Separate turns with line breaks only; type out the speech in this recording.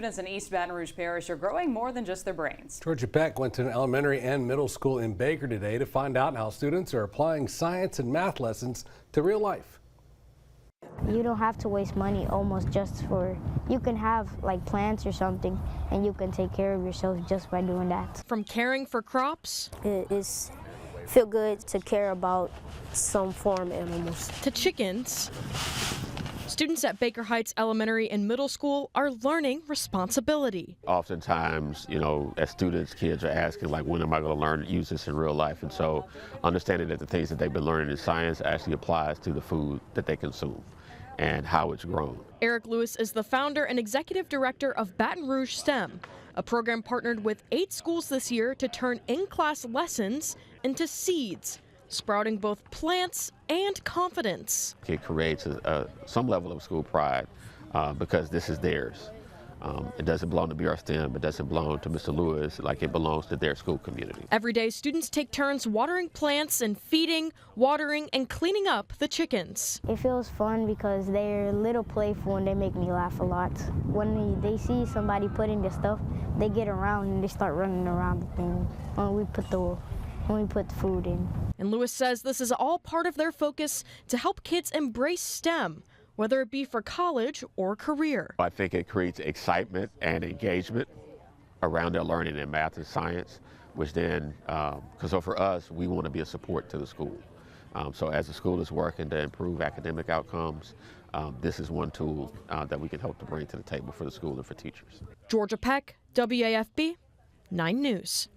Students in East Baton Rouge Parish are growing more than just their brains.
Georgia Peck went to an elementary and middle school in Baker today to find out how students are applying science and math lessons to real life.
You don't have to waste money almost just for, you can have like plants or something and you can take care of yourself just by doing that.
From caring for crops,
It's feel good to care about some farm animals,
to chickens, students at Baker Heights Elementary and Middle School are learning responsibility.
Oftentimes, as students, kids are asking, like, when am I going to learn to use this in real life? And so understanding that the things that they've been learning in science actually applies to the food that they consume and how it's grown.
Eric Lewis is the founder and executive director of Baton Rouge STEM, a program partnered with 8 schools this year to turn in-class lessons into seeds, sprouting both plants and confidence.
It creates some level of school pride because this is theirs. It doesn't belong to BR STEM, it doesn't belong to Mr. Lewis like it belongs to their school community.
Every day, students take turns watering plants and feeding, watering, and cleaning up the chickens.
It feels fun because they're a little playful and they make me laugh a lot. When they see somebody putting the stuff, they get around and they start running around the thing when we put the food in.
And Lewis says this is all part of their focus to help kids embrace STEM, whether it be for college or career.
I think it creates excitement and engagement around their learning in math and science, which then, so for us, we want to be a support to the school. So as the school is working to improve academic outcomes, this is one tool that we can hope to bring to the table for the school and for teachers.
Georgia Peck, WAFB 9 News.